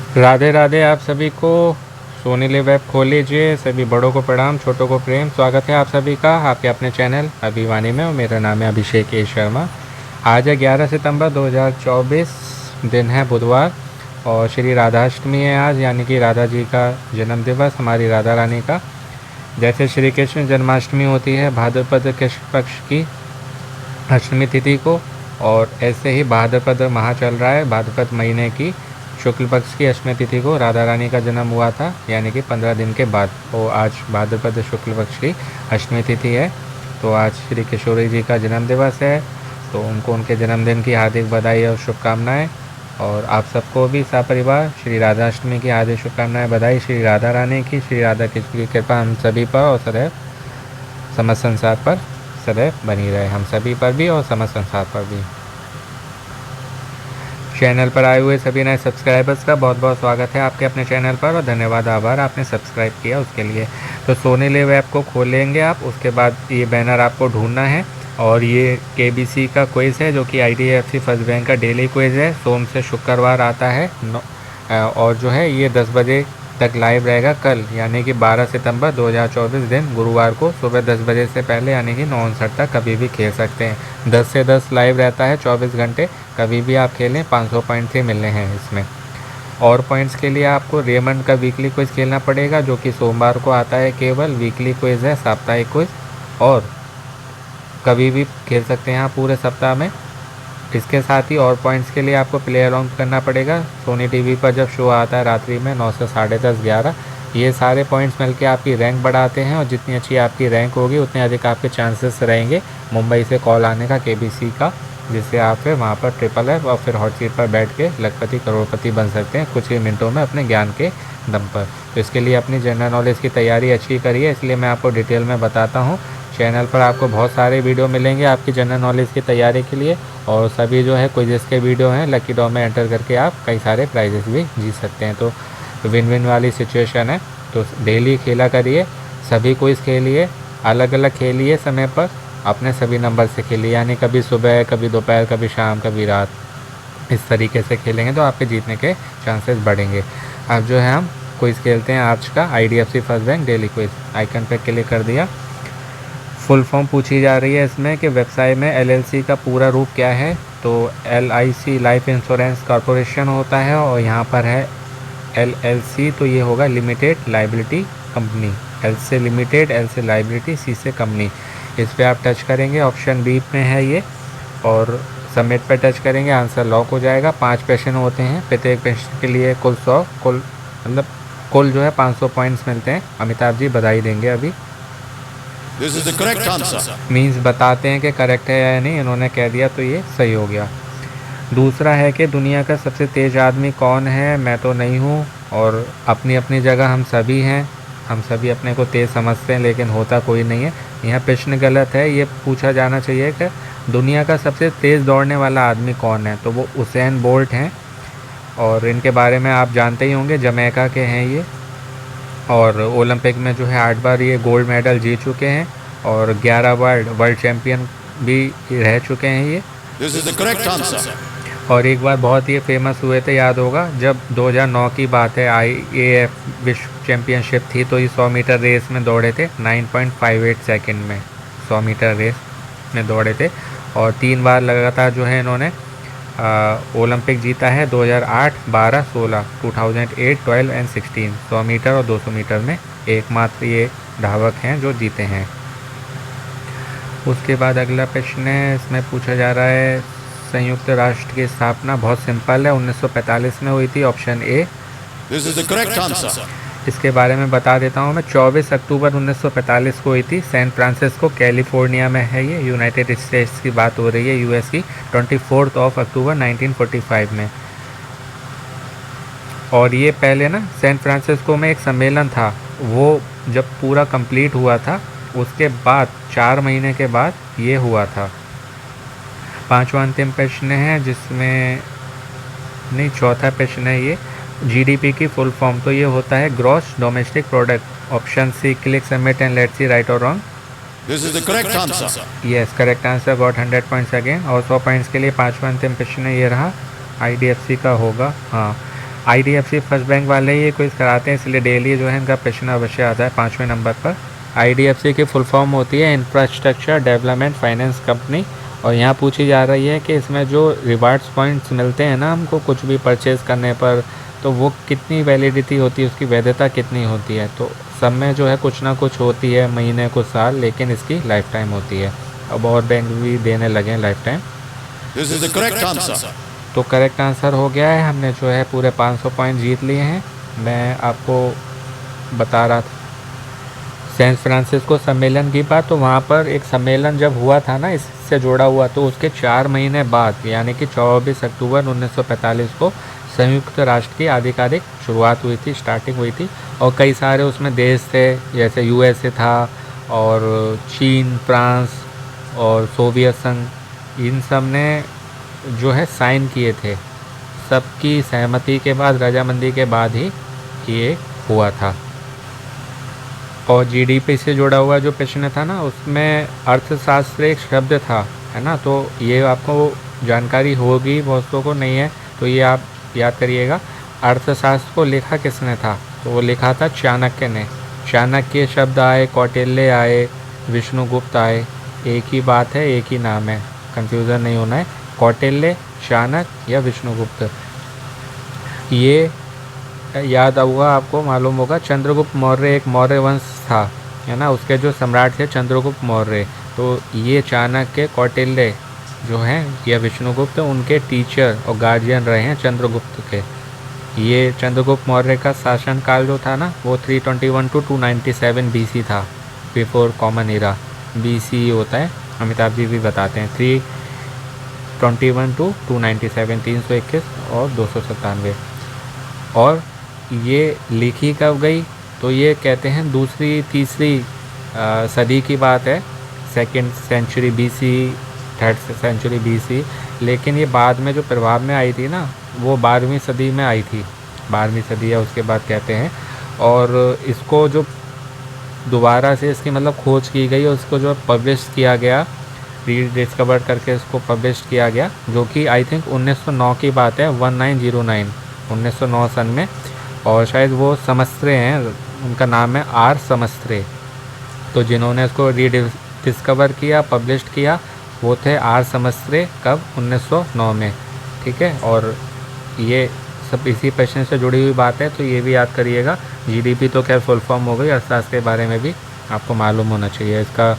राधे राधे आप सभी को। सोनी लिव ऐप खोल लीजिए। सभी बड़ों को प्रणाम, छोटों को प्रेम। स्वागत है आप सभी का आपके अपने चैनल अभिवानी में और मेरा नाम है अभिषेक ए शर्मा। आज है 11 सितंबर 2024, दिन है बुधवार और श्री राधाष्टमी है आज, यानी कि राधा जी का जन्म दिवस, हमारी राधा रानी का। जैसे श्री कृष्ण जन्माष्टमी होती है भाद्रपद कृष्ण पक्ष की अष्टमी तिथि को, और ऐसे ही भाद्रपद माह चल रहा है, भाद्रपद महीने की शुक्ल पक्ष की अष्टमी तिथि को राधा रानी का जन्म हुआ था, यानी कि 15 दिन के बाद। तो आज भाद्रपद शुक्ल पक्ष की अष्टमी तिथि है। तो आज श्री किशोरी जी का जन्म दिवस है, तो उनको उनके जन्मदिन की हार्दिक बधाई और शुभकामनाएं। और आप सबको भी सपरिवार श्री राधाष्टमी की हार्दिक शुभकामनाएं, बधाई। श्री राधा रानी की, श्री राधा कृष्ण की कृपा हम सभी पर और सदैव समस्त संसार पर सदैव बनी रहे, हम सभी पर भी और समस्त संसार पर भी। चैनल पर आए हुए सभी नए सब्सक्राइबर्स का बहुत बहुत स्वागत है आपके अपने चैनल पर, और धन्यवाद, आभार आपने सब्सक्राइब किया उसके लिए। तो सोनी लिव ऐप को खोल लेंगे आप, उसके बाद ये बैनर आपको ढूंढना है, और ये KBC का क्विज़ है जो कि IDFC फर्स्ट बैंक का डेली क्विज़ है। सोम से शुक्रवार आता है और जो है ये 10 बजे तक लाइव रहेगा कल, यानी कि 12 सितंबर 2024 दिन गुरुवार को सुबह 10 बजे से पहले, यानी कि 9:59 तक कभी भी खेल सकते हैं। 10 से 10 लाइव रहता है 24 घंटे, कभी भी आप खेलें। 500 पॉइंट्स ही मिलने हैं इसमें। और पॉइंट्स के लिए आपको रेमंड का वीकली क्विज़ खेलना पड़ेगा, जो कि सोमवार को आता है। केवल वीकली क्विज़ है, साप्ताहिक क्विज़, और कभी भी खेल सकते हैं आप पूरे सप्ताह में। इसके साथ ही और पॉइंट्स के लिए आपको प्ले अलाउंस करना पड़ेगा। सोनी टीवी पर जब शो आता है रात्रि में 9 से 10:30 11, ये सारे पॉइंट्स मिलकर आपकी रैंक बढ़ाते हैं, और जितनी अच्छी आपकी रैंक होगी उतने अधिक आपके चांसेस रहेंगे मुंबई से कॉल आने का, KBC का, जिससे आप फिर वहाँ पर ट्रिपल F और फिर हॉट सीट पर बैठ के लखपति करोड़पति बन सकते हैं कुछ ही मिनटों में अपने ज्ञान के दम पर। तो इसके लिए अपनी जनरल नॉलेज की तैयारी अच्छी करिए, इसलिए मैं आपको डिटेल में बताता हूँ। चैनल पर आपको बहुत सारे वीडियो मिलेंगे आपकी जनरल नॉलेज की तैयारी के लिए, और सभी जो है क्विज़ के वीडियो हैं। लकी ड्रॉ में एंटर करके आप कई सारे प्राइजेस भी जीत सकते हैं। तो विन विन वाली सिचुएशन है। तो डेली खेला करिए, सभी क्विज़ खेलिए, अलग अलग खेलिए, समय पर अपने सभी नंबर से खेलिए, यानी कभी सुबह, कभी दोपहर, कभी शाम, कभी रात। इस तरीके से खेलेंगे तो आपके जीतने के चांसेस बढ़ेंगे। अब जो है हम क्विज़ खेलते हैं आज का। IDFC first bank daily quiz, icon पे क्लिक कर दिया। फुल फॉर्म पूछी जा रही है इसमें कि वेबसाइट में LLC का पूरा रूप क्या है। तो LIC लाइफ इंश्योरेंस कॉरपोरेशन होता है, और यहाँ पर है LLC, तो ये होगा लिमिटेड लाइबिलिटी कंपनी। L से लिमिटेड, L से लाइबिलिटी, C से कंपनी। इस पर आप टच करेंगे, ऑप्शन B में है ये, और सबमिट पे टच करेंगे, आंसर लॉक हो जाएगा। 5 प्रश्न होते हैं, प्रत्येक प्रश्न के लिए कुल 100 कुल जो है 500 पॉइंट्स मिलते हैं। अमिताभ जी बधाई देंगे अभी। This is the correct answer. Means बताते हैं कि करेक्ट है या नहीं, इन्होंने कह दिया तो ये सही हो गया। दूसरा है कि दुनिया का सबसे तेज़ आदमी कौन है। मैं तो नहीं हूँ, और अपनी अपनी जगह हम सभी हैं, हम सभी अपने को तेज़ समझते हैं, लेकिन होता कोई नहीं है। यह प्रश्न गलत है। ये पूछा जाना चाहिए कि दुनिया का सबसे तेज़ दौड़ने वाला आदमी कौन है, तो वो उसेन बोल्ट हैं, और इनके बारे में आप जानते ही होंगे, जमैका के हैं ये, और ओलंपिक में जो है 8 बार ये गोल्ड मेडल जीत चुके हैं, और 11 बार वर्ल्ड चैम्पियन भी रह चुके हैं ये। This is the correct answer. और एक बार बहुत ही फेमस हुए थे, याद होगा, जब 2009 की बात है, IAF विश्व चैम्पियनशिप थी, तो ये 100 मीटर रेस में दौड़े थे 9.58 सेकंड में, 100 मीटर रेस में दौड़े थे। और 3 बार लगातार जो है इन्होंने ओलंपिक जीता है, 2008, 12, 16, 2008, 12 एंड 16। 100 मीटर और 200 मीटर में एकमात्र ये धावक हैं जो जीते हैं। उसके बाद अगला प्रश्न है, इसमें पूछा जा रहा है संयुक्त राष्ट्र की स्थापना बहुत सिंपल है, 1945 में हुई थी, option A। This is the correct answer. इसके बारे में बता देता हूँ मैं। 24 अक्टूबर 1945 को हुई थी, सैन फ्रांसिस्को कैलिफोर्निया में है ये, यूनाइटेड स्टेट्स की बात हो रही है, US की। 24 अक्टूबर 1945 में। और ये पहले ना सैन फ्रांसिस्को में एक सम्मेलन था, वो जब पूरा कंप्लीट हुआ था उसके बाद 4 महीने के बाद ये हुआ था। 5वां अंतिम प्रश्न है, जिसमें नहीं, चौथा प्रश्न है ये, GDP की फुल फॉर्म, तो ये होता है gross domestic product. Option C, click submit and let's see right और wrong. This is the correct answer. Yes, correct answer, got 100 points again. और 100 पॉइंट्स के लिए 5वां अंतिम प्रश्न ये रहा, IDFC का होगा। हाँ, IDFC फर्स्ट बैंक वाले ये क्विज कराते हैं, इसलिए डेली जो है इनका प्रश्न अवश्य आता है 5वें नंबर पर। IDFC की फुल फॉर्म होती है इंफ्रास्ट्रक्चर डेवलपमेंट फाइनेंस कंपनी। और यहाँ पूछी जा रही है कि इसमें जो रिवार्ड्स पॉइंट्स मिलते हैं ना हमको कुछ भी परचेज़ करने पर, तो वो कितनी वैलिडिटी होती है, उसकी वैधता कितनी होती है। तो सब में जो है कुछ ना कुछ होती है, महीने कुछ साल, लेकिन इसकी लाइफ टाइम होती है। अब और बैंक भी देने लगे हैं life time. This is the correct answer. तो करेक्ट आंसर हो गया है, हमने जो है पूरे 500 पॉइंट जीत लिए हैं। मैं आपको बता रहा था सैन फ्रांसिस्को सम्मेलन की बात, तो वहाँ पर एक सम्मेलन जब हुआ था ना इससे जुड़ा हुआ, तो उसके 4 महीने बाद यानी कि 24 अक्टूबर 1945 को संयुक्त राष्ट्र की आधिकारिक शुरुआत हुई थी, स्टार्टिंग हुई थी। और कई सारे उसमें देश थे, जैसे USA था और चीन, फ्रांस और सोवियत संघ, इन सब ने जो है साइन किए थे। सबकी सहमति के बाद, रजामंदी के बाद ही ये हुआ था। और GDP से जुड़ा हुआ जो प्रश्न था ना, उसमें अर्थशास्त्र एक शब्द था, है ना। तो ये आपको जानकारी होगी, बहुतों को नहीं है, तो ये आप याद करिएगा। अर्थशास्त्र को लिखा किसने था, तो वो लिखा था चाणक्य ने। चाणक्य शब्द आए, कौटिल्य आए, विष्णुगुप्त आए, एक ही बात है, एक ही नाम है, कंफ्यूजन नहीं होना है। कौटिल्य, चाणक्य या विष्णुगुप्त, ये याद होगा, आपको मालूम होगा। चंद्रगुप्त मौर्य एक मौर्य वंश था, है ना, उसके जो सम्राट थे चंद्रगुप्त मौर्य। तो ये चाणक्य, कौटिल्य जो हैं या विष्णुगुप्त, उनके टीचर और गार्जियन रहे हैं चंद्रगुप्त के। ये चंद्रगुप्त मौर्य का शासनकाल जो था ना, वो 321 to 297 BC था, बिफोर कॉमन एरा। BC होता है, अमिताभ जी भी बताते हैं, 321 to 297, 321 और 297। और ये लिखी कब गई, तो ये कहते हैं दूसरी तीसरी सदी की बात है, 2nd century BC, 3rd century BC। लेकिन ये बाद में जो प्रभाव में आई थी ना, वो 12वीं सदी में आई थी, 12वीं सदी या उसके बाद कहते हैं। और इसको जो दोबारा से इसकी मतलब खोज की गई और इसको जो पब्लिश किया गया, रीडिस्कवर करके इसको पब्लिश किया गया, जो कि आई थिंक 1909 की बात है, 1909 1909 सन में। और शायद वो समस्त्रे हैं, उनका नाम है R समस्त्रे। तो जिन्होंने इसको रीडिस्कवर किया, पब्लिश किया, वो थे R समस्त्रे। कब? 1909 में, ठीक है। और ये सब इसी प्रश्न से जुड़ी हुई बात है, तो ये भी याद करिएगा। GDP तो खैर फुल फॉर्म हो गई, अर्थशास्त्र के बारे में भी आपको मालूम होना चाहिए। इसका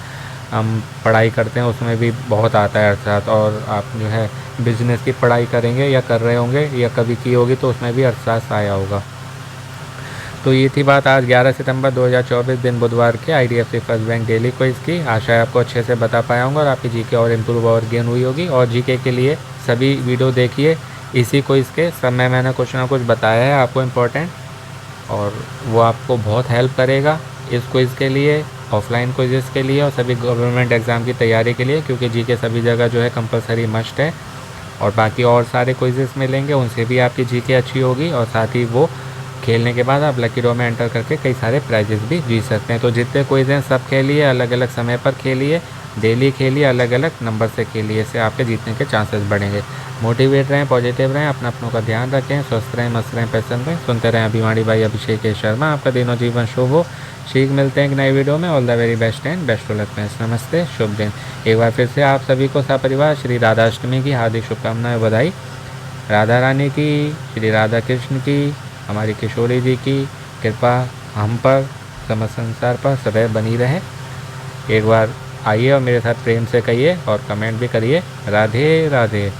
हम पढ़ाई करते हैं, उसमें भी बहुत आता है अर्थशास्त्र। और आप जो है बिजनेस की पढ़ाई करेंगे या कर रहे होंगे या कभी की होगी, तो उसमें भी अर्थशास्त्र आया होगा। तो ये थी बात आज 11 सितंबर 2024 दिन बुधवार के IDFC first bank daily quiz की। आशा है आपको अच्छे से बता पाया होंगे और आपकी GK और इम्प्रूव और गेन हुई होगी। और GK के लिए सभी वीडियो देखिए, इसी क्विज के सब में मैंने कुछ ना कुछ बताया है आपको इम्पोर्टेंट, और वो आपको बहुत हेल्प करेगा इस क्विज़ के लिए, ऑफलाइन क्विज़ के लिए और सभी गवर्नमेंट एग्ज़ाम की तैयारी के लिए, क्योंकि GK सभी जगह जो है कंपलसरी मस्ट है। और बाकी और सारे क्विज़ेस मिलेंगे, उनसे भी आपकी GK अच्छी होगी। और साथ ही वो खेलने के बाद आप लकी ड्रॉ में एंटर करके कई सारे प्राइजेस भी जीत सकते हैं। तो जितने क्विज़ हैं सब खेलिए, अलग अलग समय पर खेलिए, डेली खेलिए, अलग अलग नंबर से खेलिए, इससे आपके जीतने के चांसेस बढ़ेंगे। मोटिवेट रहें, पॉजिटिव रहें, अपनों का ध्यान रखें, स्वस्थ रहें, मस्त रहें, प्रसन्न रहें। सुनते रहें अभिमानी भाई अभिषेक शर्मा। आपका दिनों जीवन शुभ हो। शीघ्र मिलते हैं एक नई वीडियो में। All the very best and best of luck friends. नमस्ते, शुभ दिन। एक बार फिर से आप सभी को सपरिवार श्री राधाष्टमी की हार्दिक शुभकामनाएं, बधाई। राधा रानी की, श्री राधा कृष्ण की, हमारी किशोरी जी की कृपा हम पर, समस्त संसार पर सदैव बनी रहे। एक बार आइए और मेरे साथ प्रेम से कहिए और कमेंट भी करिए, राधे राधे।